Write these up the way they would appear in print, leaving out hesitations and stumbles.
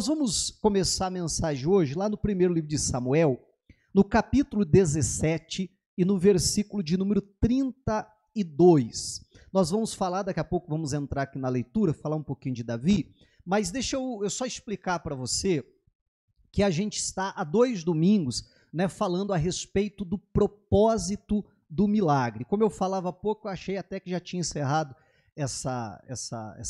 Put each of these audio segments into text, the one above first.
nós vamos começar a mensagem hoje lá no primeiro livro de Samuel, no capítulo 17 e no versículo de número 32. Nós vamos falar, daqui a pouco vamos entrar aqui na leitura, falar um pouquinho de Davi, mas deixa eu só explicar para você que a gente está há 2 domingos, né, falando a respeito do propósito do milagre. Como eu falava há pouco, eu achei até que já tinha encerrado essa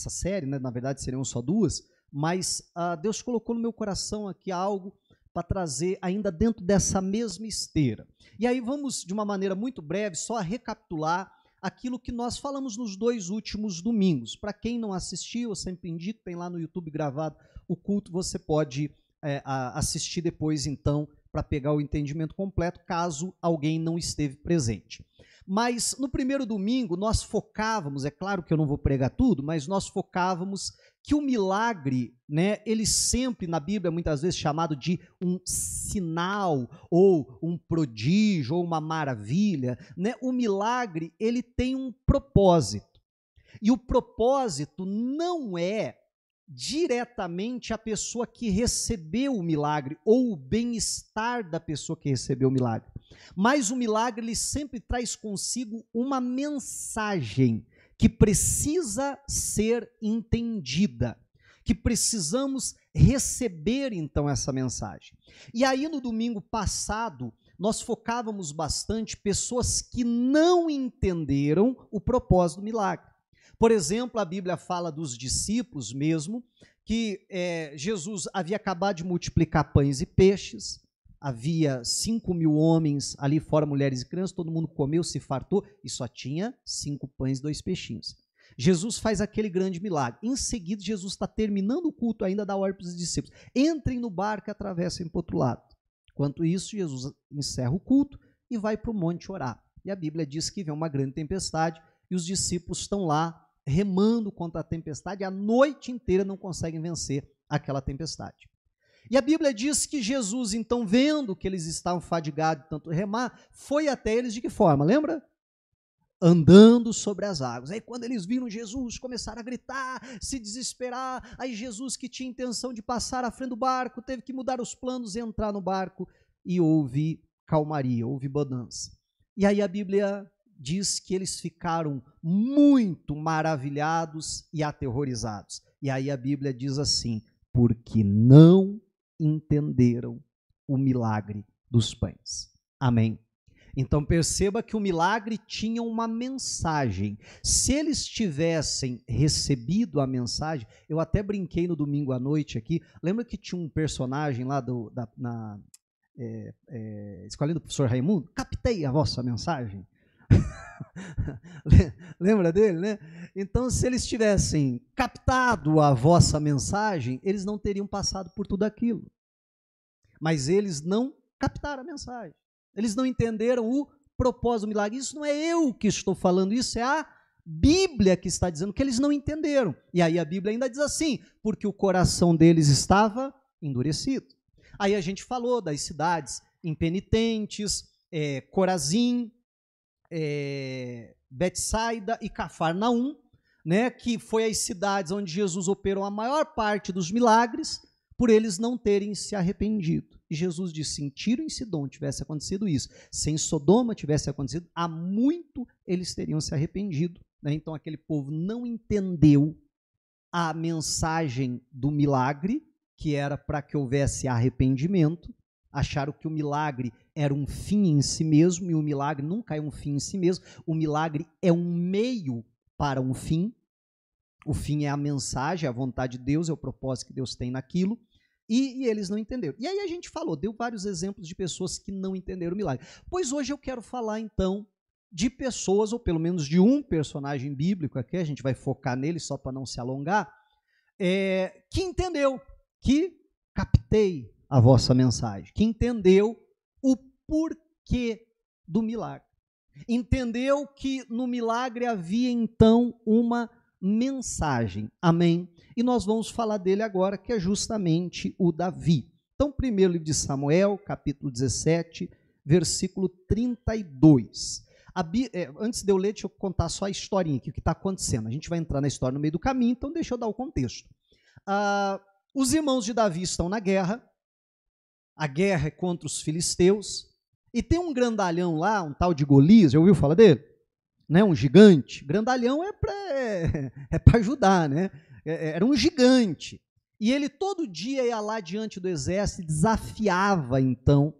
série, né? Na verdade seriam só 2, mas Deus colocou no meu coração aqui algo para trazer ainda dentro dessa mesma esteira. E aí vamos, de uma maneira muito breve, só recapitular aquilo que nós falamos nos 2 últimos domingos. Para quem não assistiu, eu sempre indico, tem lá no YouTube gravado o culto, você pode assistir depois, então, para pegar o entendimento completo, caso alguém não esteve presente. Mas no primeiro domingo nós focávamos, é claro que eu não vou pregar tudo, mas nós focávamos que o milagre, né, ele sempre na Bíblia muitas vezes chamado de um sinal, ou um prodígio, ou uma maravilha, né? O milagre, ele tem um propósito. E o propósito não é diretamente a pessoa que recebeu o milagre ou o bem-estar da pessoa que recebeu o milagre. Mas o milagre ele sempre traz consigo uma mensagem que precisa ser entendida, que precisamos receber então essa mensagem. E aí no domingo passado nós focávamos bastante pessoas que não entenderam o propósito do milagre. Por exemplo, a Bíblia fala dos discípulos mesmo, que Jesus havia acabado de multiplicar pães e peixes, havia 5.000 homens ali fora, mulheres e crianças, todo mundo comeu, se fartou, e só tinha 5 pães e 2 peixinhos. Jesus faz aquele grande milagre. Em seguida, Jesus está terminando o culto ainda, dá ordem para os discípulos: entrem no barco e atravessem para o outro lado. Enquanto isso, Jesus encerra o culto e vai para o monte orar. E a Bíblia diz que vem uma grande tempestade e os discípulos estão lá remando contra a tempestade, a noite inteira não conseguem vencer aquela tempestade. E a Bíblia diz que Jesus, então, vendo que eles estavam fadigados de tanto remar, foi até eles de que forma? Lembra? Andando sobre as águas. Aí quando eles viram Jesus, começaram a gritar, se desesperar. Aí Jesus, que tinha intenção de passar à frente do barco, teve que mudar os planos e entrar no barco, e houve calmaria, houve bonança. E aí a Bíblia diz que eles ficaram muito maravilhados e aterrorizados. E aí a Bíblia diz assim: porque não entenderam o milagre dos pães. Amém? Então perceba que o milagre tinha uma mensagem. Se eles tivessem recebido a mensagem, eu até brinquei no domingo à noite aqui, lembra que tinha um personagem lá na escolinha do professor Raimundo? Captei a vossa mensagem. Lembra dele, né? Então, se eles tivessem captado a vossa mensagem, eles não teriam passado por tudo aquilo. Mas eles não captaram a mensagem. Eles não entenderam o propósito do milagre. Isso não é eu que estou falando, isso é a Bíblia que está dizendo que eles não entenderam. E aí a Bíblia ainda diz assim: porque o coração deles estava endurecido. Aí a gente falou das cidades impenitentes, Corazim, Betsaida e Cafarnaum, né, que foi as cidades onde Jesus operou a maior parte dos milagres, por eles não terem se arrependido. E Jesus disse: se em Tiro e em Sidom tivesse acontecido isso, se em Sodoma tivesse acontecido, há muito eles teriam se arrependido, né? Então aquele povo não entendeu a mensagem do milagre, que era para que houvesse arrependimento, acharam que o milagre era um fim em si mesmo, e o milagre nunca é um fim em si mesmo, o milagre é um meio para um fim, o fim é a mensagem, a vontade de Deus, é o propósito que Deus tem naquilo, e eles não entenderam. E aí a gente falou, deu vários exemplos de pessoas que não entenderam o milagre. Pois hoje eu quero falar então de pessoas, ou pelo menos de um personagem bíblico aqui, a gente vai focar nele só para não se alongar, que entendeu, que captei a vossa mensagem, que entendeu o porquê do milagre. Entendeu que no milagre havia então uma mensagem. Amém? E nós vamos falar dele agora, que é justamente o Davi. Então, primeiro livro de Samuel, capítulo 17, versículo 32. Antes de eu ler, deixa eu contar só a historinha aqui, o que está acontecendo. A gente vai entrar na história no meio do caminho, então deixa eu dar o contexto. Os irmãos de Davi estão na guerra, a guerra é contra os filisteus, e tem um grandalhão lá, um tal de Golias, já ouviu falar dele? Né, um gigante. Grandalhão é para ajudar, né? Era um gigante. E ele todo dia ia lá diante do exército e desafiava, então,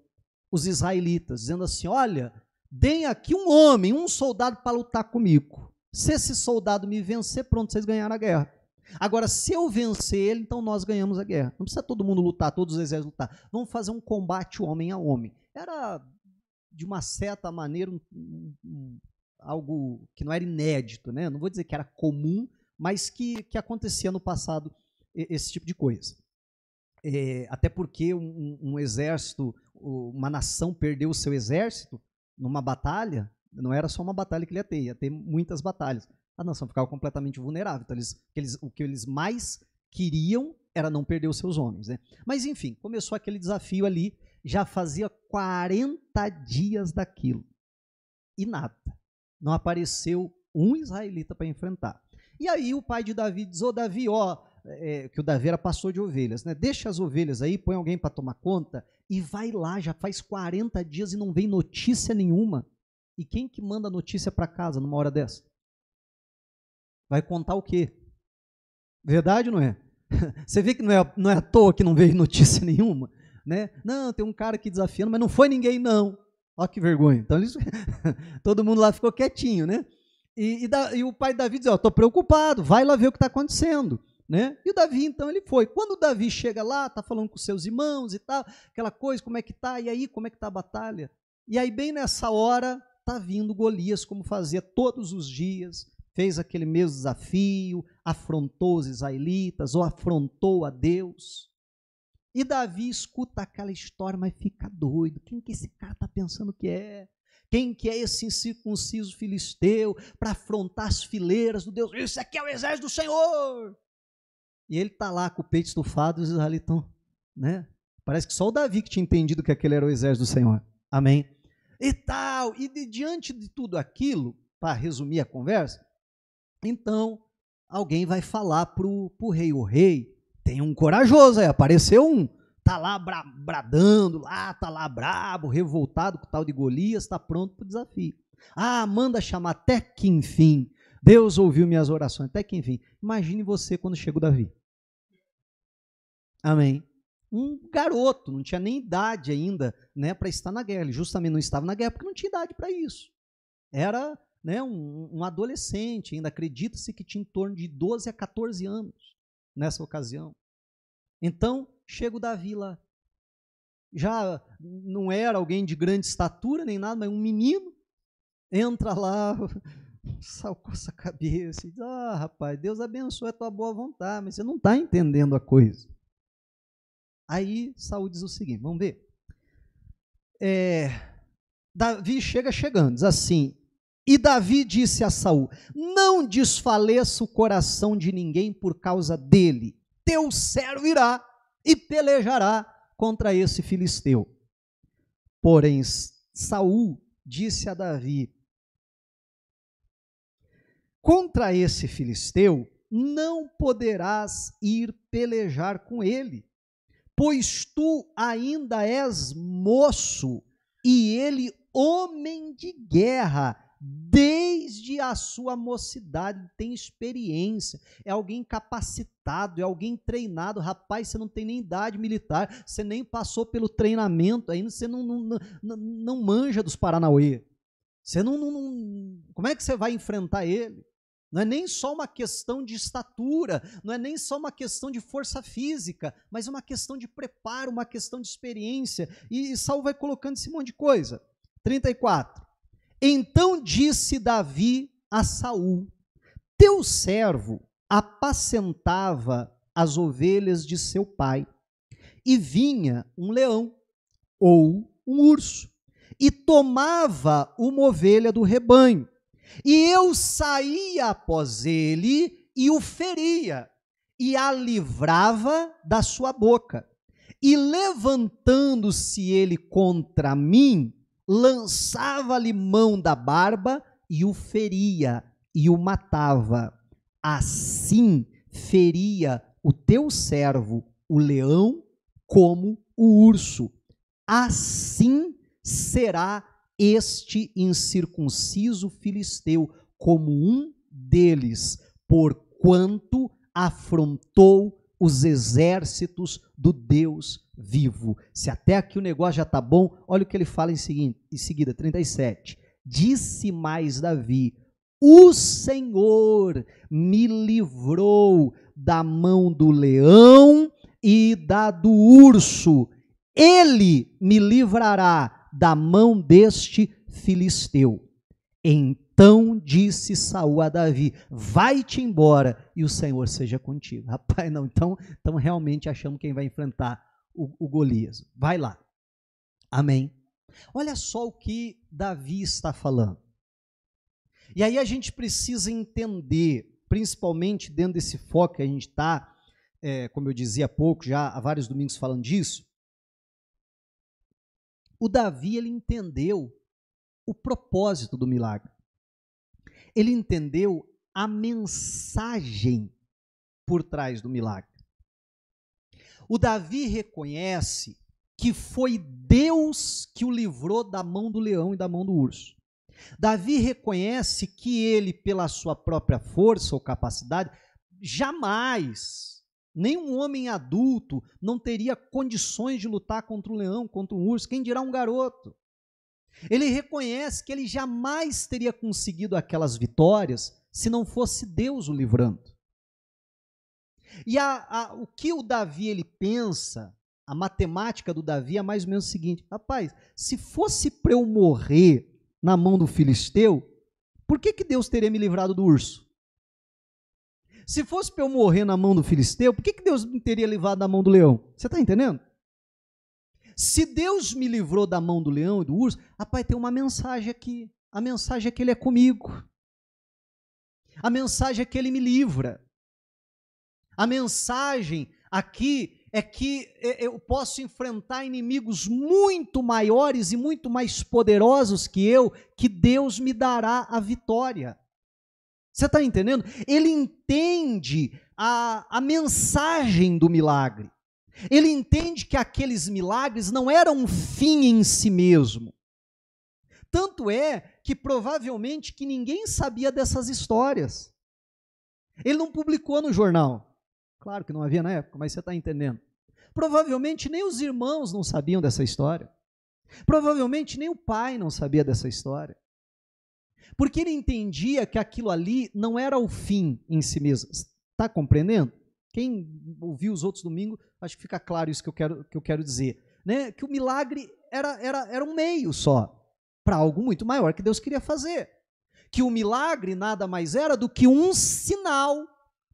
os israelitas, dizendo assim, olha, deem aqui um homem, um soldado para lutar comigo. Se esse soldado me vencer, pronto, vocês ganharam a guerra. Agora, se eu vencer ele, então nós ganhamos a guerra. Não precisa todo mundo lutar, todos os exércitos lutar. Vamos fazer um combate homem a homem. Era, de uma certa maneira, algo que não era inédito, né? Não vou dizer que era comum, mas que acontecia no passado esse tipo de coisa. Até porque um exército, uma nação perdeu o seu exército numa batalha, não era só uma batalha que ele ia ter muitas batalhas. A nação ficava completamente vulnerável. Então, o que eles mais queriam era não perder os seus homens, né? Mas, enfim, começou aquele desafio ali, já fazia 40 dias daquilo. E nada. Não apareceu um israelita para enfrentar. E aí o pai de Davi diz, Davi, que o Davi era pastor de ovelhas, né? Deixa as ovelhas aí, põe alguém para tomar conta e vai lá, já faz 40 dias e não vem notícia nenhuma. E quem que manda notícia para casa numa hora dessa? Vai contar o quê? Verdade ou não é? Você vê que não é à toa que não veio notícia nenhuma, né? Não, tem um cara aqui desafiando, mas não foi ninguém não. Olha que vergonha. Então, todo mundo lá ficou quietinho, né? E o pai de Davi diz, estou preocupado, vai lá ver o que está acontecendo. Né? E o Davi, então, ele foi. Quando o Davi chega lá, está falando com seus irmãos e tal, aquela coisa, como é que está? E aí, como é que está a batalha? E aí, bem nessa hora, está vindo Golias, como fazia todos os dias, fez aquele mesmo desafio, afrontou os israelitas, ou afrontou a Deus. E Davi escuta aquela história, mas fica doido. Quem que esse cara está pensando que é? Quem que é esse incircunciso filisteu para afrontar as fileiras do Deus? Isso aqui é o exército do Senhor! E ele está lá com o peito estufado e os israelitas, né? Parece que só o Davi que tinha entendido que aquele era o exército do Senhor. Amém? E tal, diante de tudo aquilo, para resumir a conversa, então alguém vai falar para o rei. O rei tem um corajoso aí, apareceu um, está lá bradando, está lá brabo, revoltado com o tal de Golias, está pronto para o desafio. Manda chamar até que enfim. Deus ouviu minhas orações, até que enfim. Imagine você quando chega o Davi. Amém. Um garoto, não tinha nem idade ainda, né, para estar na guerra. Ele justamente não estava na guerra porque não tinha idade para isso. Era, né, um adolescente, ainda acredita-se que tinha em torno de 12 a 14 anos nessa ocasião. Então, chega o Davi lá. Já não era alguém de grande estatura nem nada, mas um menino entra lá, salcou essa cabeça e diz, rapaz, Deus abençoe a tua boa vontade, mas você não está entendendo a coisa. Aí Saul diz o seguinte, vamos ver. Davi chegando, diz assim, e Davi disse a Saul, não desfaleça o coração de ninguém por causa dele, teu servo irá e pelejará contra esse filisteu. Porém, Saul disse a Davi, contra esse filisteu não poderás ir pelejar com ele, pois tu ainda és moço e ele homem de guerra, desde a sua mocidade, tem experiência, é alguém capacitado, é alguém treinado. Rapaz, você não tem nem idade militar, você nem passou pelo treinamento ainda, você não manja dos Paranauê. Você como é que você vai enfrentar ele? Não é nem só uma questão de estatura, não é nem só uma questão de força física, mas uma questão de preparo, uma questão de experiência. E Saul vai colocando esse monte de coisa. 34. Então disse Davi a Saul, teu servo apacentava as ovelhas de seu pai, e vinha um leão ou um urso, e tomava uma ovelha do rebanho, e eu saía após ele e o feria, e a livrava da sua boca. E levantando-se ele contra mim, lançava-lhe mão da barba e o feria e o matava. Assim feria o teu servo o leão como o urso. Assim será este incircunciso filisteu, como um deles, porquanto afrontou os exércitos do Deus vivo. Se até aqui o negócio já está bom, olha o que ele fala em seguida, 37. Disse mais Davi: o Senhor me livrou da mão do leão e da do urso. Ele me livrará da mão deste filisteu. Então disse Saul a Davi: vai-te embora e o Senhor seja contigo. Rapaz, não, então realmente achamos quem vai enfrentar o Golias. Vai lá. Amém. Olha só o que Davi está falando. E aí a gente precisa entender, principalmente dentro desse foco que a gente está, como eu dizia há pouco, já há vários domingos falando disso, o Davi, ele entendeu o propósito do milagre. Ele entendeu a mensagem por trás do milagre. O Davi reconhece que foi Deus que o livrou da mão do leão e da mão do urso. Davi reconhece que ele, pela sua própria força ou capacidade, jamais, nenhum homem adulto não teria condições de lutar contra um leão, contra um urso, quem dirá um garoto. Ele reconhece que ele jamais teria conseguido aquelas vitórias se não fosse Deus o livrando. E o que o Davi ele pensa, a matemática do Davi é mais ou menos o seguinte: rapaz, se fosse para eu morrer na mão do filisteu, por que Deus teria me livrado do urso? Se fosse para eu morrer na mão do filisteu, por que Deus me teria livrado da mão do leão? Você está entendendo? Se Deus me livrou da mão do leão e do urso, rapaz, tem uma mensagem aqui. A mensagem é que Ele é comigo. A mensagem é que Ele me livra. A mensagem aqui é que eu posso enfrentar inimigos muito maiores e muito mais poderosos que eu, que Deus me dará a vitória. Você está entendendo? Ele entende a mensagem do milagre. Ele entende que aqueles milagres não eram um fim em si mesmo. Tanto é que provavelmente que ninguém sabia dessas histórias. Ele não publicou no jornal. Claro que não havia na época, mas você está entendendo. Provavelmente nem os irmãos não sabiam dessa história. Provavelmente nem o pai não sabia dessa história. Porque ele entendia que aquilo ali não era o fim em si mesmo. Está compreendendo? Quem ouviu os outros domingos, acho que fica claro isso que eu quero dizer. Né? Que o milagre era um meio só, para algo muito maior que Deus queria fazer. Que o milagre nada mais era do que um sinal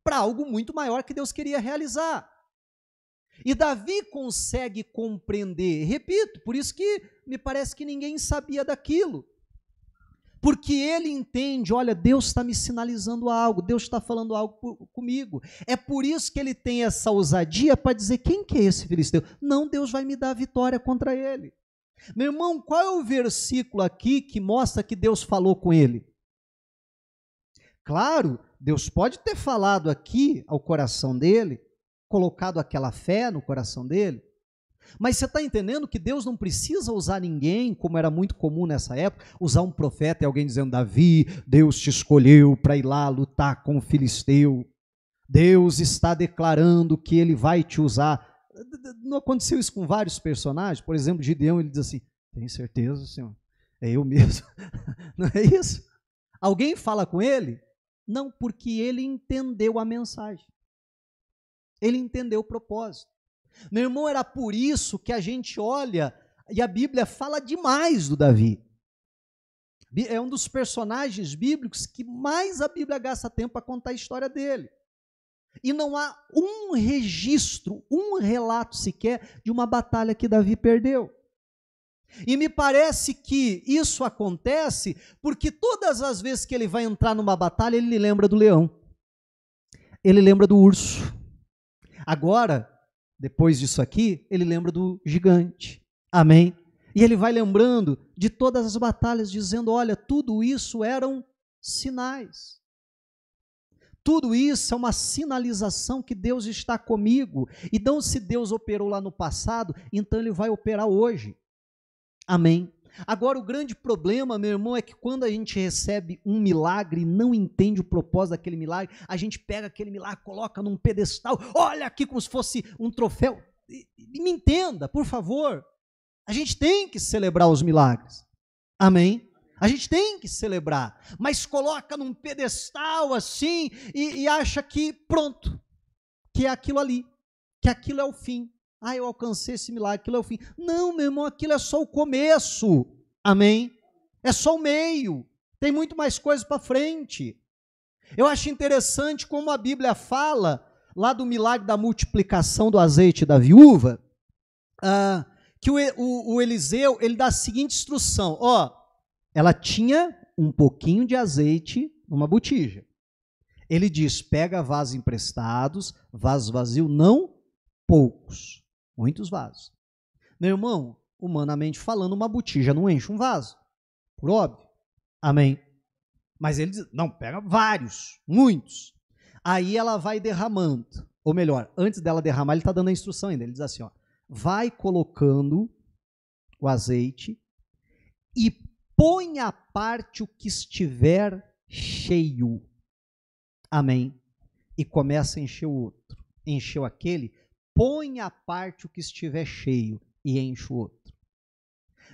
para algo muito maior que Deus queria realizar. E Davi consegue compreender, repito, por isso que me parece que ninguém sabia daquilo. Porque ele entende, olha, Deus está me sinalizando algo, Deus está falando algo comigo. É por isso que ele tem essa ousadia para dizer: quem que é esse filisteu? Não, Deus vai me dar a vitória contra ele. Meu irmão, qual é o versículo aqui que mostra que Deus falou com ele? Claro, Deus pode ter falado aqui ao coração dele, colocado aquela fé no coração dele, mas você está entendendo que Deus não precisa usar ninguém, como era muito comum nessa época, usar um profeta e alguém dizendo: Davi, Deus te escolheu para ir lá lutar com o filisteu, Deus está declarando que ele vai te usar. Não aconteceu isso com vários personagens? Por exemplo, Gideão, ele diz assim: tem certeza, Senhor? É eu mesmo. Não é isso? Alguém fala com ele? Não, porque ele entendeu a mensagem. Ele entendeu o propósito. Meu irmão, era por isso que a gente olha, e a Bíblia fala demais do Davi. É um dos personagens bíblicos que mais a Bíblia gasta tempo para contar a história dele. E não há um registro, um relato sequer de uma batalha que Davi perdeu. E me parece que isso acontece porque todas as vezes que ele vai entrar numa batalha, ele lembra do leão. Ele lembra do urso. Agora, depois disso aqui, ele lembra do gigante. Amém? E ele vai lembrando de todas as batalhas, dizendo: olha, tudo isso eram sinais. Tudo isso é uma sinalização que Deus está comigo. Então, se Deus operou lá no passado, então Ele vai operar hoje. Amém? Agora, o grande problema, meu irmão, é que quando a gente recebe um milagre e não entende o propósito daquele milagre, a gente pega aquele milagre, coloca num pedestal, olha aqui como se fosse um troféu. E me entenda, por favor, a gente tem que celebrar os milagres. Amém? A gente tem que celebrar, mas coloca num pedestal assim e acha que pronto, que é aquilo ali, que aquilo é o fim. Ah, eu alcancei esse milagre, aquilo é o fim. Não, meu irmão, aquilo é só o começo. Amém? É só o meio. Tem muito mais coisa para frente. Eu acho interessante como a Bíblia fala, lá do milagre da multiplicação do azeite da viúva, que o Eliseu, ele dá a seguinte instrução, ela tinha um pouquinho de azeite numa botija. Ele diz, pega vasos emprestados, vasos vazios, não poucos, muitos vasos. Meu irmão, humanamente falando, uma botija não enche um vaso, por óbvio. Amém? Mas ele diz, não, pega vários, muitos. Aí ela vai derramando, ou melhor, antes dela derramar, ele está dando a instrução ainda, ele diz assim, vai colocando o azeite e põe à parte o que estiver cheio. Amém? E começa a encher o outro. Encheu aquele, põe à parte o que estiver cheio e enche o outro.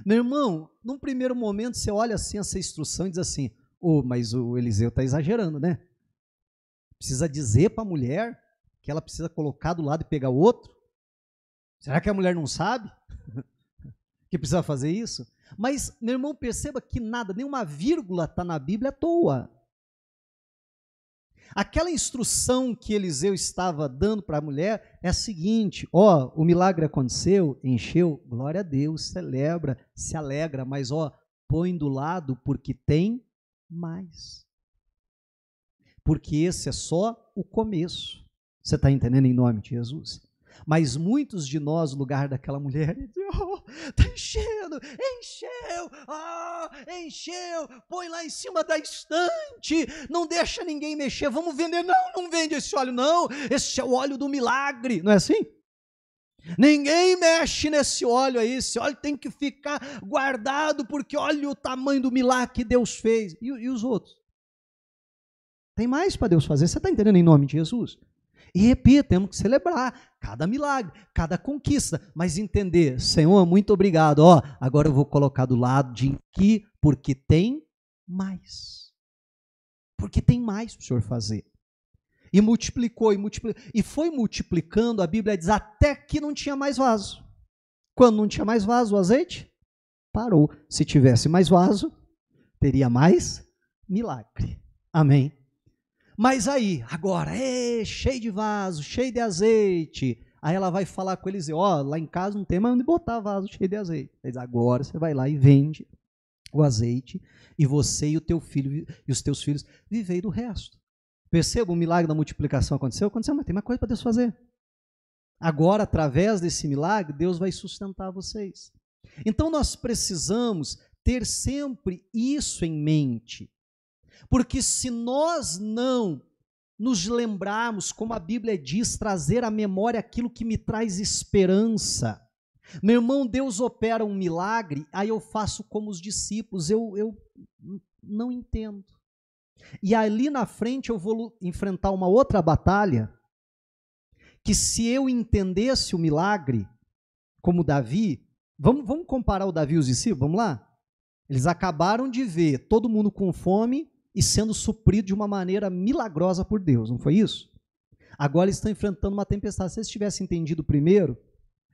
Meu irmão, num primeiro momento você olha assim essa instrução e diz assim, mas o Eliseu está exagerando, né? Precisa dizer para a mulher que ela precisa colocar do lado e pegar o outro? Será que a mulher não sabe que precisa fazer isso? Mas, meu irmão, perceba que nada, nenhuma vírgula está na Bíblia à toa. Aquela instrução que Eliseu estava dando para a mulher é a seguinte, o milagre aconteceu, encheu, glória a Deus, celebra, se alegra, mas põe do lado porque tem mais. Porque esse é só o começo. Você está entendendo em nome de Jesus? Mas muitos de nós, no lugar daquela mulher, está enchendo, encheu, põe lá em cima da estante, não deixa ninguém mexer, vamos vender, não vende esse óleo não, esse é o óleo do milagre, não é assim? Ninguém mexe nesse óleo aí, esse óleo tem que ficar guardado, porque olha o tamanho do milagre que Deus fez, e os outros? Tem mais para Deus fazer, você está entendendo em nome de Jesus? E repito, temos que celebrar cada milagre, cada conquista, mas entender, Senhor, muito obrigado, agora eu vou colocar do lado de que, porque tem mais. Porque tem mais para o Senhor fazer. E multiplicou, e foi multiplicando, a Bíblia diz, até que não tinha mais vaso. Quando não tinha mais vaso, o azeite parou. Se tivesse mais vaso, teria mais milagre. Amém? Mas aí, agora, cheio de vaso, cheio de azeite. Aí ela vai falar com eles, lá em casa não tem mais onde botar vaso cheio de azeite. Ele diz, agora você vai lá e vende o azeite, e você e o teu filho e os teus filhos vivei do resto. Perceba, o milagre da multiplicação aconteceu, mas tem mais coisa para Deus fazer. Agora, através desse milagre, Deus vai sustentar vocês. Então nós precisamos ter sempre isso em mente. Porque se nós não nos lembrarmos, como a Bíblia diz, trazer à memória aquilo que me traz esperança. Meu irmão, Deus opera um milagre, aí eu faço como os discípulos, eu não entendo. E ali na frente eu vou enfrentar uma outra batalha, que se eu entendesse o milagre, como Davi, vamos comparar o Davi e os discípulos, vamos lá? Eles acabaram de ver todo mundo com fome, e sendo suprido de uma maneira milagrosa por Deus, não foi isso? Agora eles estão enfrentando uma tempestade. Se eles tivessem entendido primeiro,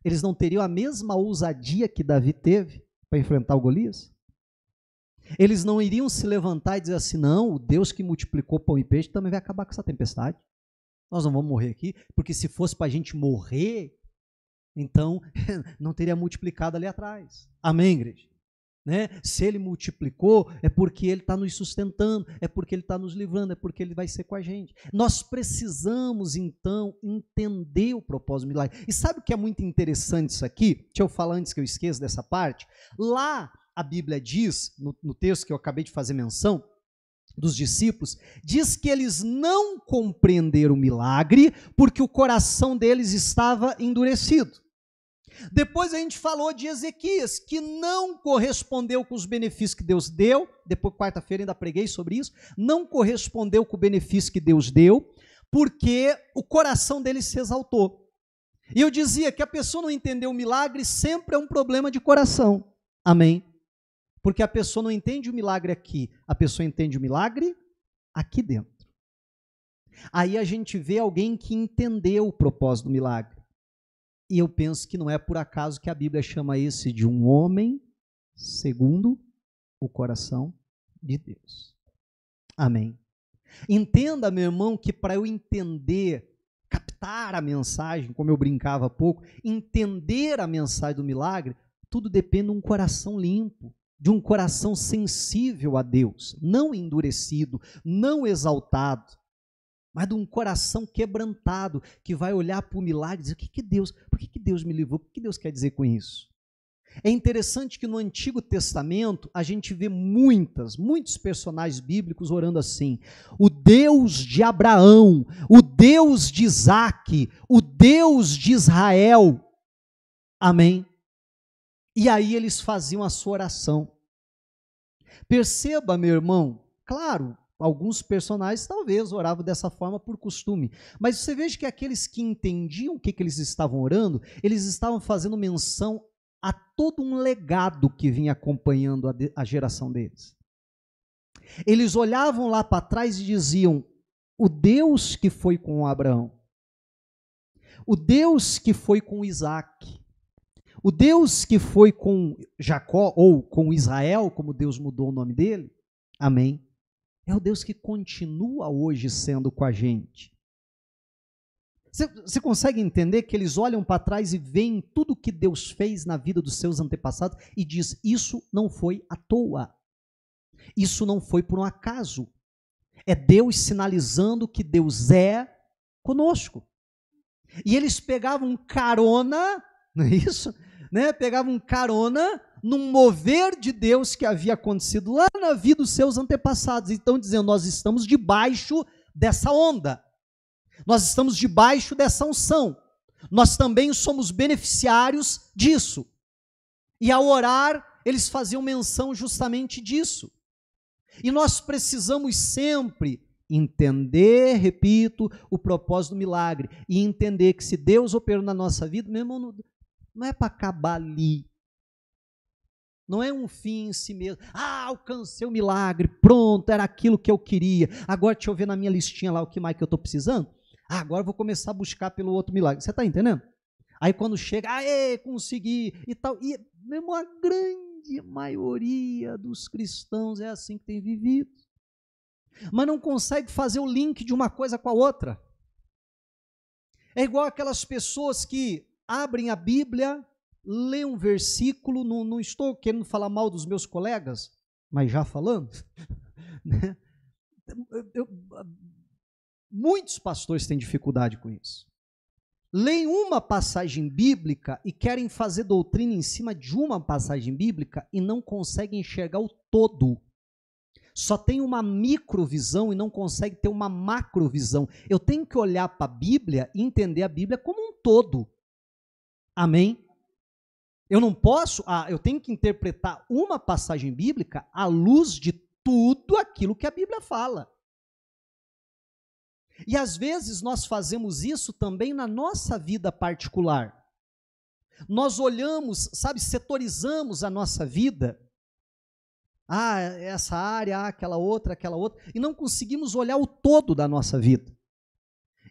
eles não teriam a mesma ousadia que Davi teve para enfrentar o Golias? Eles não iriam se levantar e dizer assim, não, o Deus que multiplicou pão e peixe também vai acabar com essa tempestade. Nós não vamos morrer aqui, porque se fosse para a gente morrer, então não teria multiplicado ali atrás. Amém, igreja? Né? Se ele multiplicou, é porque ele está nos sustentando, é porque ele está nos livrando, é porque ele vai ser com a gente. Nós precisamos, então, entender o propósito do milagre. E sabe o que é muito interessante isso aqui? Deixa eu falar antes que eu esqueça dessa parte. Lá, a Bíblia diz, no texto que eu acabei de fazer menção, dos discípulos, diz que eles não compreenderam o milagre porque o coração deles estava endurecido. Depois a gente falou de Ezequias, que não correspondeu com os benefícios que Deus deu. Depois, quarta-feira, ainda preguei sobre isso. Não correspondeu com o benefício que Deus deu, porque o coração dele se exaltou. E eu dizia que a pessoa não entendeu o milagre sempre é um problema de coração. Amém? Porque a pessoa não entende o milagre aqui, a pessoa entende o milagre aqui dentro. Aí a gente vê alguém que entendeu o propósito do milagre. E eu penso que não é por acaso que a Bíblia chama esse de um homem segundo o coração de Deus. Amém. Entenda, meu irmão, que para eu entender, captar a mensagem, como eu brincava há pouco, entender a mensagem do milagre, tudo depende de um coração limpo, de um coração sensível a Deus, não endurecido, não exaltado, mas de um coração quebrantado, que vai olhar para o milagre e dizer, por que Deus me livrou? O que Deus quer dizer com isso? É interessante que no Antigo Testamento, a gente vê muitos personagens bíblicos orando assim, o Deus de Abraão, o Deus de Isaque, o Deus de Israel. Amém? E aí eles faziam a sua oração. Perceba, meu irmão, claro, alguns personagens talvez oravam dessa forma por costume, mas você veja que aqueles que entendiam o que eles estavam orando, eles estavam fazendo menção a todo um legado que vinha acompanhando a geração deles. Eles olhavam lá para trás e diziam, o Deus que foi com Abraão, o Deus que foi com Isaque, o Deus que foi com Jacó, ou com Israel, como Deus mudou o nome dele, amém, é o Deus que continua hoje sendo com a gente. Você consegue entender que eles olham para trás e veem tudo que Deus fez na vida dos seus antepassados e diz, isso não foi à toa, isso não foi por um acaso, é Deus sinalizando que Deus é conosco. E eles pegavam carona, não é isso? Né? Pegavam carona num mover de Deus que havia acontecido lá na vida dos seus antepassados. Então, dizendo, nós estamos debaixo dessa onda. Nós estamos debaixo dessa unção. Nós também somos beneficiários disso. E ao orar, eles faziam menção justamente disso. E nós precisamos sempre entender, repito, o propósito do milagre. E entender que se Deus operou na nossa vida, meu irmão, não é para acabar ali. Não é um fim em si mesmo. Alcancei o milagre, pronto, era aquilo que eu queria. Agora deixa eu ver na minha listinha lá o que mais que eu estou precisando. Agora eu vou começar a buscar pelo outro milagre. Você está entendendo? Aí quando chega, consegui e tal. E mesmo a grande maioria dos cristãos é assim que tem vivido. Mas não consegue fazer o link de uma coisa com a outra. É igual aquelas pessoas que abrem a Bíblia, lê um versículo, não estou querendo falar mal dos meus colegas, mas já falando, né? Muitos pastores têm dificuldade com isso. Leem uma passagem bíblica e querem fazer doutrina em cima de uma passagem bíblica e não conseguem enxergar o todo. Só tem uma microvisão e não consegue ter uma macrovisão. Eu tenho que olhar para a Bíblia e entender a Bíblia como um todo. Amém? Eu não posso, eu tenho que interpretar uma passagem bíblica à luz de tudo aquilo que a Bíblia fala. E às vezes nós fazemos isso também na nossa vida particular. Nós olhamos, setorizamos a nossa vida. Essa área, aquela outra, e não conseguimos olhar o todo da nossa vida.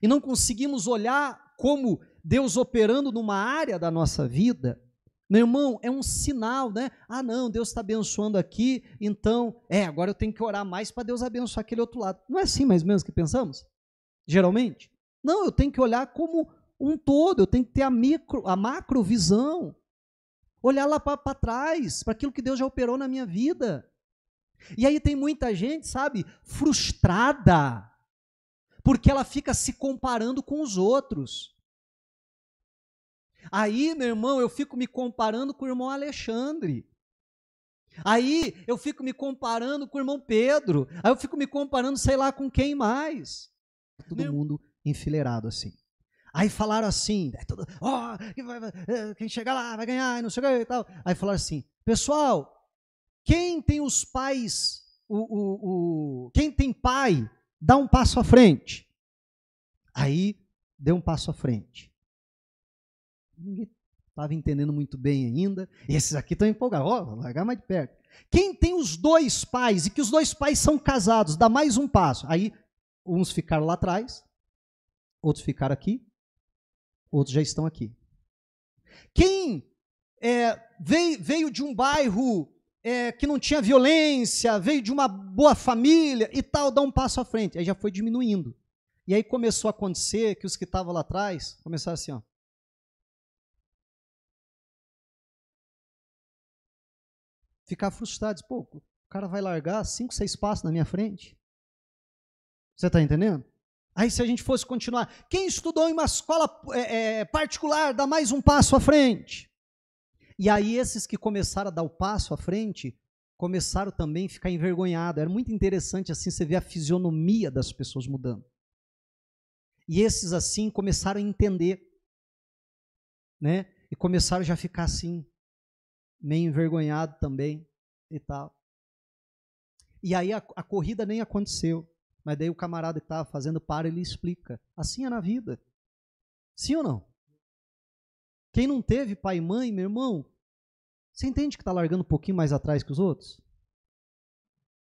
E não conseguimos olhar como Deus operando numa área da nossa vida. Meu irmão, é um sinal, né? Não, Deus está abençoando aqui, então, agora eu tenho que orar mais para Deus abençoar aquele outro lado. Não é assim mais ou menos que pensamos? Geralmente? Não, eu tenho que olhar como um todo, eu tenho que ter a macrovisão. Olhar lá para trás, para aquilo que Deus já operou na minha vida. E aí tem muita gente, frustrada, porque ela fica se comparando com os outros. Aí, meu irmão, eu fico me comparando com o irmão Alexandre. Aí eu fico me comparando com o irmão Pedro. Aí eu fico me comparando, sei lá, com quem mais. Todo mundo enfileirado assim. Aí falaram assim, quem chegar lá vai ganhar, não sei o que e tal. Aí falaram assim, pessoal, quem tem os pais, quem tem pai, dá um passo à frente. Aí deu um passo à frente. Ninguém estava entendendo muito bem ainda. Esses aqui estão empolgados. Vou largar mais de perto. Quem tem os dois pais e que os dois pais são casados, dá mais um passo. Aí uns ficaram lá atrás, outros ficaram aqui, outros já estão aqui. Quem veio de um bairro que não tinha violência, veio de uma boa família e tal, dá um passo à frente. Aí já foi diminuindo. E aí começou a acontecer que os que estavam lá atrás começaram assim, ó. Ficar frustrados. Pô, o cara vai largar 5, 6 passos na minha frente. Você está entendendo? Aí se a gente fosse continuar, quem estudou em uma escola particular dá mais um passo à frente. E aí esses que começaram a dar o passo à frente, começaram também a ficar envergonhados. Era muito interessante assim, você ver a fisionomia das pessoas mudando. E esses assim começaram a entender, né? E começaram já a ficar assim, meio envergonhado também e tal. E aí a corrida nem aconteceu. Mas daí o camarada que estava fazendo ele explica. Assim é na vida. Sim ou não? Quem não teve pai e mãe, meu irmão, você entende que está largando um pouquinho mais atrás que os outros?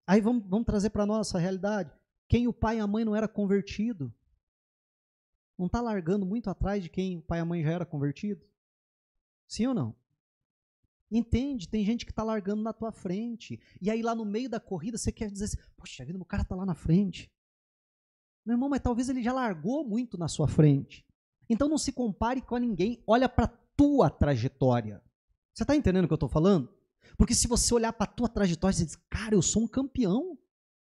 Aí vamos trazer para a nossa realidade. Quem o pai e a mãe não era convertido, não está largando muito atrás de quem o pai e a mãe já era convertido? Sim ou não? Entende? Tem gente que está largando na tua frente. E aí lá no meio da corrida você quer dizer assim, poxa vida, o cara está lá na frente. Meu irmão, mas talvez ele já largou muito na sua frente. Então não se compare com ninguém, olha para a tua trajetória. Você está entendendo o que eu estou falando? Porque se você olhar para a tua trajetória, você diz, cara, eu sou um campeão.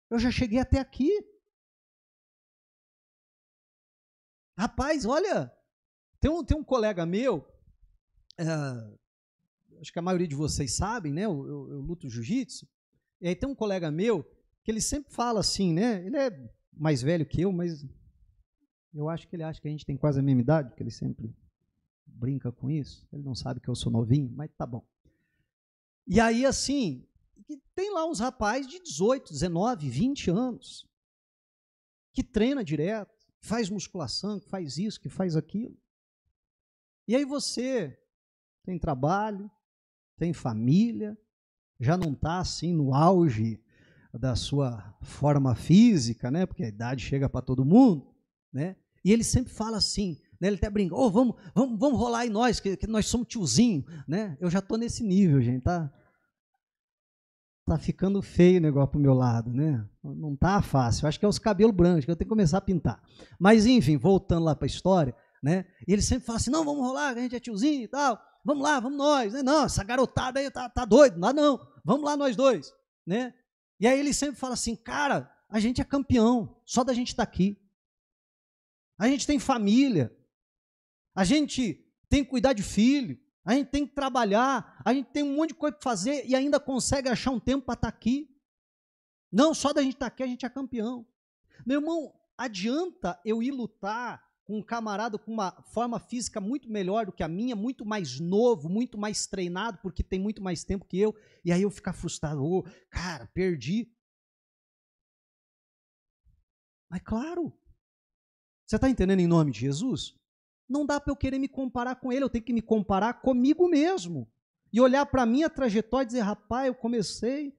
Eu já cheguei até aqui. Rapaz, olha, tem um colega meu, acho que a maioria de vocês sabem, né? Eu luto jiu-jitsu. E aí tem um colega meu que ele sempre fala assim, né? Ele é mais velho que eu, mas eu acho que ele acha que a gente tem quase a mesma idade, porque ele sempre brinca com isso. Ele não sabe que eu sou novinho, mas tá bom. E aí, assim, tem lá uns rapazes de 18, 19, 20 anos que treina direto, que faz musculação, que faz isso, que faz aquilo. E aí você tem trabalho, tem família, já não está assim no auge da sua forma física, né? Porque a idade chega para todo mundo, né? E ele sempre fala assim, né? Ele até brinca, vamos rolar aí nós, que nós somos tiozinho, né? Eu já estou nesse nível, gente, tá ficando feio o negócio pro meu lado, né? Não tá fácil, eu acho que é os cabelos brancos, que eu tenho que começar a pintar. Mas enfim, voltando lá para a história, né? E ele sempre fala assim, não, vamos rolar, a gente é tiozinho e tal, vamos lá, vamos nós, né? Não, essa garotada aí tá doido, não, vamos lá nós dois, né? E aí ele sempre fala assim, cara, a gente é campeão, só da gente estar aqui. A gente tem família, a gente tem que cuidar de filho, a gente tem que trabalhar, a gente tem um monte de coisa para fazer e ainda consegue achar um tempo para estar aqui. Não, só da gente estar aqui a gente é campeão. Meu irmão, adianta eu ir lutar com um camarada com uma forma física muito melhor do que a minha, muito mais novo, muito mais treinado, porque tem muito mais tempo que eu, e aí eu ficar frustrado, cara, perdi. Mas claro, você está entendendo em nome de Jesus? Não dá para eu querer me comparar com ele, eu tenho que me comparar comigo mesmo. E olhar para a minha trajetória e dizer, rapaz, eu comecei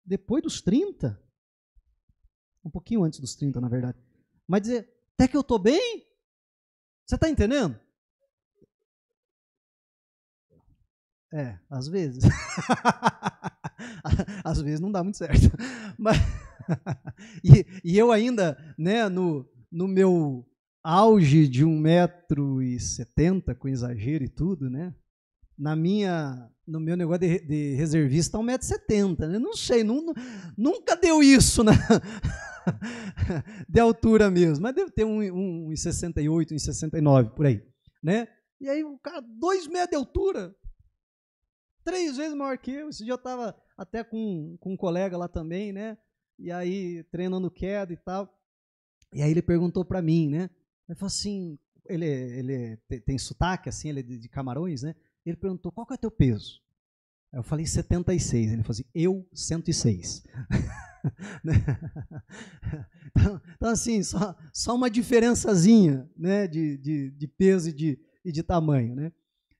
depois dos 30. Um pouquinho antes dos 30, na verdade. Mas dizer, até que eu estou bem? Você está entendendo? Às vezes. Às vezes não dá muito certo. Mas e eu ainda, né, no meu auge de 1,70 m, com exagero e tudo, né? No meu negócio de reservista, 1,70 m, né? Não sei, nunca deu isso, né? De altura mesmo, mas deve ter 1,68 m, 1,69 m, por aí, né? E aí o cara, 2 metros de altura, 3 vezes maior que eu. Esse dia eu estava até com um colega lá também, né? E aí, treinando queda e tal. E aí ele perguntou para mim, né? Ele falou assim, ele tem sotaque, assim, ele é de Camarões, né? Ele perguntou, qual que é o teu peso? Eu falei 76. Ele falou assim, eu 106. Então, assim, só uma diferençazinha, né, de peso e de tamanho, né?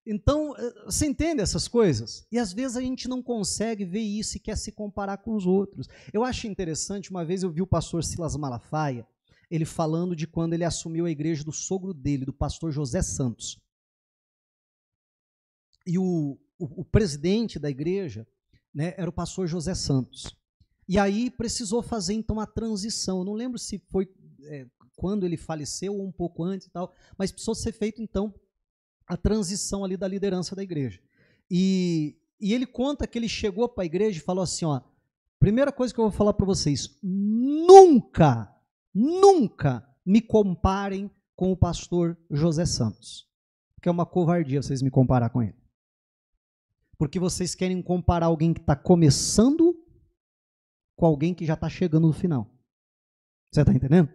Então, você entende essas coisas? E às vezes a gente não consegue ver isso e quer se comparar com os outros. Eu acho interessante, uma vez eu vi o pastor Silas Malafaia, ele falando de quando ele assumiu a igreja do sogro dele, do pastor José Santos. E o presidente da igreja, né, era o pastor José Santos. E aí precisou fazer então a transição. Eu não lembro se foi quando ele faleceu ou um pouco antes e tal, mas precisou ser feito então a transição ali da liderança da igreja. E ele conta que ele chegou para a igreja e falou assim, ó, primeira coisa que eu vou falar para vocês, nunca me comparem com o pastor José Santos, porque é uma covardia vocês me comparar com ele. Porque vocês querem comparar alguém que está começando com alguém que já está chegando no final. Você está entendendo?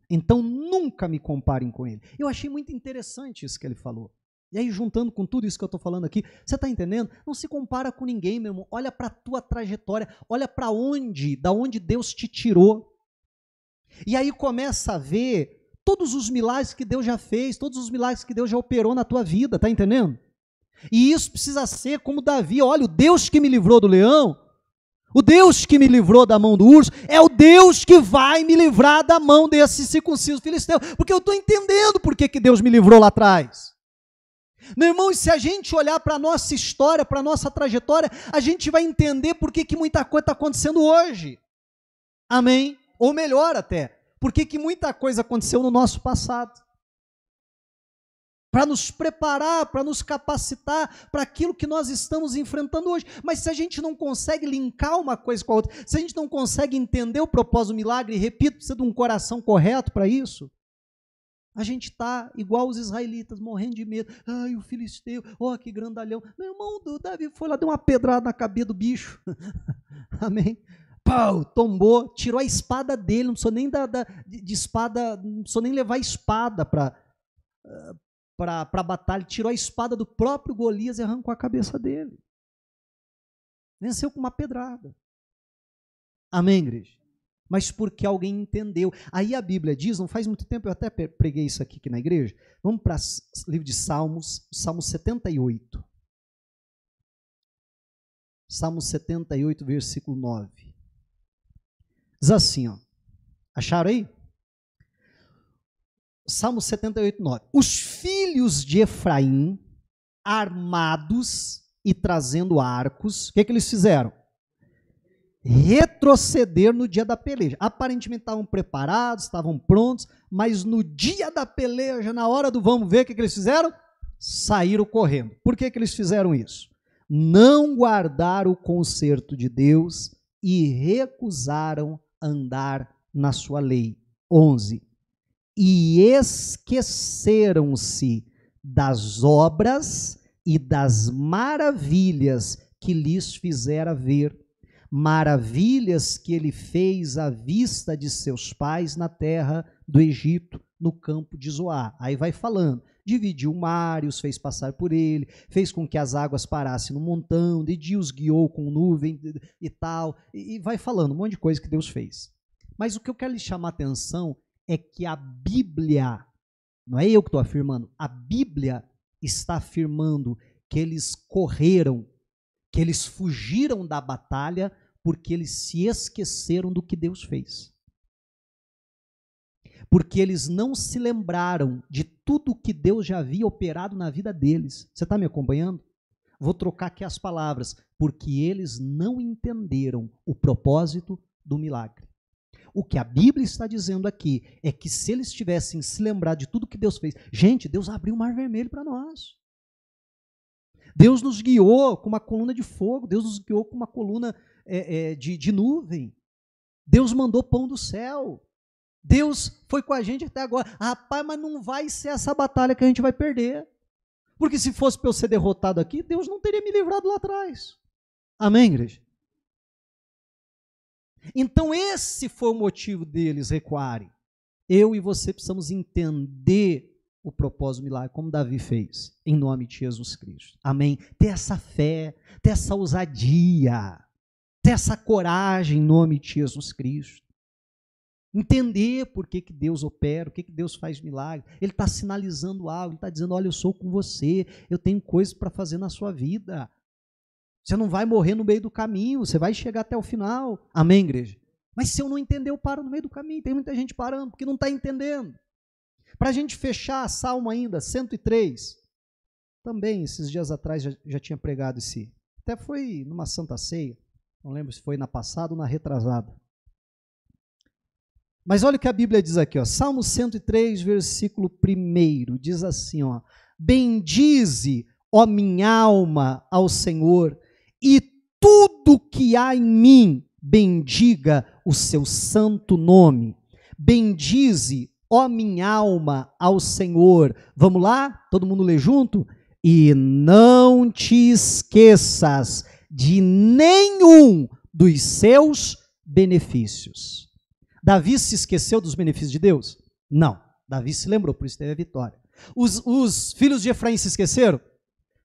Então nunca me comparem com ele. Eu achei muito interessante isso que ele falou. E aí, juntando com tudo isso que eu estou falando aqui, você está entendendo? Não se compara com ninguém, meu irmão. Olha para a tua trajetória, olha para da onde Deus te tirou. E aí começa a ver todos os milagres que Deus já fez, todos os milagres que Deus já operou na tua vida, está entendendo? E isso precisa ser como Davi, olha, o Deus que me livrou do leão, o Deus que me livrou da mão do urso, é o Deus que vai me livrar da mão desse circunciso filisteu, porque eu estou entendendo por que Deus me livrou lá atrás. Meu irmão, e se a gente olhar para a nossa história, para a nossa trajetória, a gente vai entender por que muita coisa está acontecendo hoje. Amém? Ou melhor até, por que muita coisa aconteceu no nosso passado. Para nos preparar, para nos capacitar para aquilo que nós estamos enfrentando hoje. Mas se a gente não consegue linkar uma coisa com a outra, se a gente não consegue entender o propósito do milagre, e repito, precisa de um coração correto para isso, a gente está igual os israelitas, morrendo de medo. Ai, o filisteu, ó, que grandalhão. Meu irmão, o Davi foi lá, deu uma pedrada na cabeça do bicho. Amém? Pau, tombou, tirou a espada dele, não precisou nem de espada, não precisou nem levar a espada para a batalha, tirou a espada do próprio Golias e arrancou a cabeça dele. Venceu com uma pedrada. Amém, igreja? Mas porque alguém entendeu. Aí a Bíblia diz, não faz muito tempo, eu até preguei isso aqui na igreja, vamos para o livro de Salmos, Salmo 78. Salmo 78, versículo 9. Diz assim, ó, acharam aí? Salmo 78, 9. Os filhos de Efraim, armados e trazendo arcos, o que eles fizeram? Retroceder no dia da peleja. Aparentemente estavam preparados, estavam prontos, mas no dia da peleja, na hora do vamos ver, o que eles fizeram? Saíram correndo. Por que eles fizeram isso? Não guardaram o conserto de Deus e recusaram andar na sua lei. 11. E esqueceram-se das obras e das maravilhas que lhes fizera ver, maravilhas que ele fez à vista de seus pais na terra do Egito, no campo de Zoar. Aí vai falando, dividiu o mar e os fez passar por ele, fez com que as águas parassem no montão, de dia os guiou com nuvem e tal, e vai falando um monte de coisa que Deus fez. Mas o que eu quero lhe chamar a atenção é que a Bíblia, não é eu que estou afirmando, a Bíblia está afirmando que eles correram, que eles fugiram da batalha porque eles se esqueceram do que Deus fez. Porque eles não se lembraram de tudo que Deus já havia operado na vida deles. Você está me acompanhando? Vou trocar aqui as palavras. Porque eles não entenderam o propósito do milagre. O que a Bíblia está dizendo aqui é que se eles tivessem se lembrado de tudo que Deus fez, gente, Deus abriu o Mar Vermelho para nós. Deus nos guiou com uma coluna de fogo, Deus nos guiou com uma coluna de nuvem. Deus mandou pão do céu. Deus foi com a gente até agora. Rapaz, mas não vai ser essa batalha que a gente vai perder. Porque se fosse para eu ser derrotado aqui, Deus não teria me livrado lá atrás. Amém, igreja? Então esse foi o motivo deles recuarem. Eu e você precisamos entender o propósito do milagre, como Davi fez, em nome de Jesus Cristo. Amém? Ter essa fé, ter essa ousadia, ter essa coragem em nome de Jesus Cristo. Entender por que Deus opera, o que Deus faz milagre. Ele está sinalizando algo, ele está dizendo, olha, eu sou com você, eu tenho coisas para fazer na sua vida. Você não vai morrer no meio do caminho, você vai chegar até o final. Amém, igreja? Mas se eu não entender, eu paro no meio do caminho. Tem muita gente parando, porque não está entendendo. Para a gente fechar, Salmo ainda, 103. Também, esses dias atrás, já tinha pregado esse. Até foi numa Santa Ceia. Não lembro se foi na passada ou na retrasada. Mas olha o que a Bíblia diz aqui, ó, Salmo 103, versículo 1, diz assim, ó, bendize, ó minha alma, ao Senhor, e tudo que há em mim, bendiga o seu santo nome. Bendize, ó minha alma, ao Senhor. Vamos lá? Todo mundo lê junto? E não te esqueças de nenhum dos seus benefícios. Davi se esqueceu dos benefícios de Deus? Não. Davi se lembrou, por isso teve a vitória. Os filhos de Efraim se esqueceram?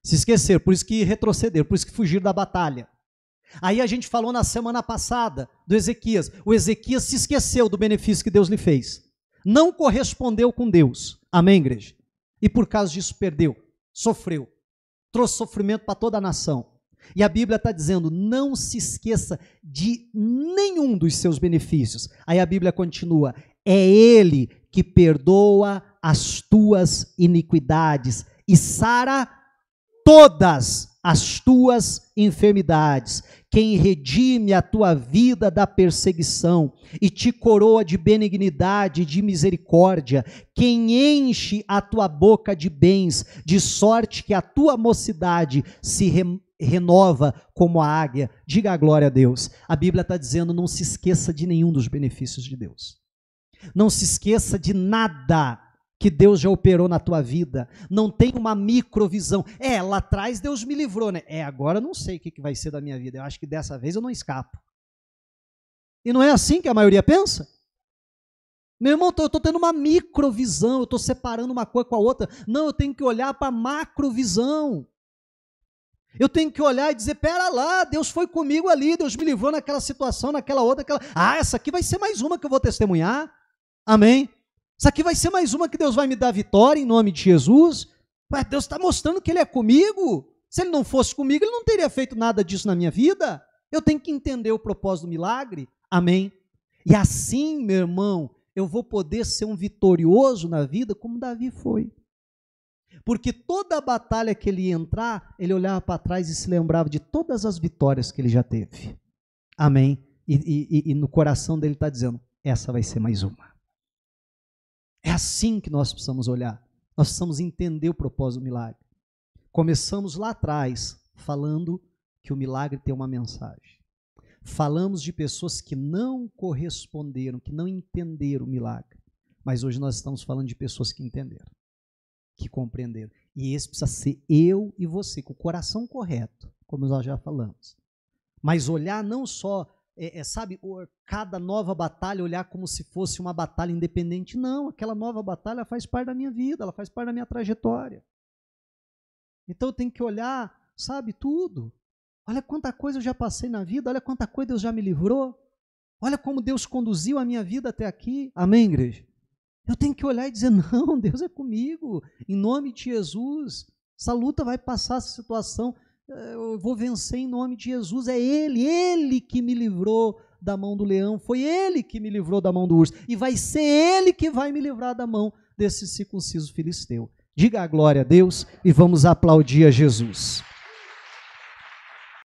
Se esqueceram, por isso que retrocederam, por isso que fugiram da batalha. Aí a gente falou na semana passada do Ezequias. O Ezequias se esqueceu do benefício que Deus lhe fez. Não correspondeu com Deus. Amém, igreja? E por causa disso perdeu, sofreu. Trouxe sofrimento para toda a nação. E a Bíblia está dizendo, não se esqueça de nenhum dos seus benefícios. Aí a Bíblia continua, é Ele que perdoa as tuas iniquidades e sara todas as tuas enfermidades, quem redime a tua vida da perseguição e te coroa de benignidade e de misericórdia, quem enche a tua boca de bens, de sorte que a tua mocidade se renova como a águia. Diga a glória a Deus. A Bíblia está dizendo, não se esqueça de nenhum dos benefícios de Deus. Não se esqueça de nada que Deus já operou na tua vida. Não tem uma microvisão. Lá atrás Deus me livrou, né? Agora eu não sei o que vai ser da minha vida. Eu acho que dessa vez eu não escapo. E não é assim que a maioria pensa? Meu irmão, eu estou tendo uma microvisão, eu estou separando uma coisa com a outra. Não, eu tenho que olhar para a macrovisão. Eu tenho que olhar e dizer, pera lá, Deus foi comigo ali, Deus me livrou naquela situação, naquela outra, essa aqui vai ser mais uma que eu vou testemunhar. Amém? Essa aqui vai ser mais uma que Deus vai me dar vitória em nome de Jesus. Mas Deus está mostrando que Ele é comigo. Se Ele não fosse comigo, Ele não teria feito nada disso na minha vida. Eu tenho que entender o propósito do milagre. Amém? E assim, meu irmão, eu vou poder ser um vitorioso na vida como Davi foi. Porque toda a batalha que ele ia entrar, ele olhava para trás e se lembrava de todas as vitórias que ele já teve. Amém? E no coração dele está dizendo, essa vai ser mais uma. É assim que nós precisamos olhar. Nós precisamos entender o propósito do milagre. Começamos lá atrás falando que o milagre tem uma mensagem. Falamos de pessoas que não corresponderam, que não entenderam o milagre. Mas hoje nós estamos falando de pessoas que entenderam, que compreenderam. E esse precisa ser eu e você, com o coração correto, como nós já falamos. Mas olhar não só, sabe, cada nova batalha, olhar como se fosse uma batalha independente. Não, aquela nova batalha faz parte da minha vida, ela faz parte da minha trajetória. Então eu tenho que olhar, sabe, tudo. Olha quanta coisa eu já passei na vida, olha quanta coisa Deus já me livrou. Olha como Deus conduziu a minha vida até aqui. Amém, igreja? Eu tenho que olhar e dizer, não, Deus é comigo, em nome de Jesus, essa luta vai passar, essa situação, eu vou vencer em nome de Jesus, é Ele que me livrou da mão do leão, foi Ele que me livrou da mão do urso, e vai ser Ele que vai me livrar da mão desse circunciso filisteu. Diga a glória a Deus e vamos aplaudir a Jesus.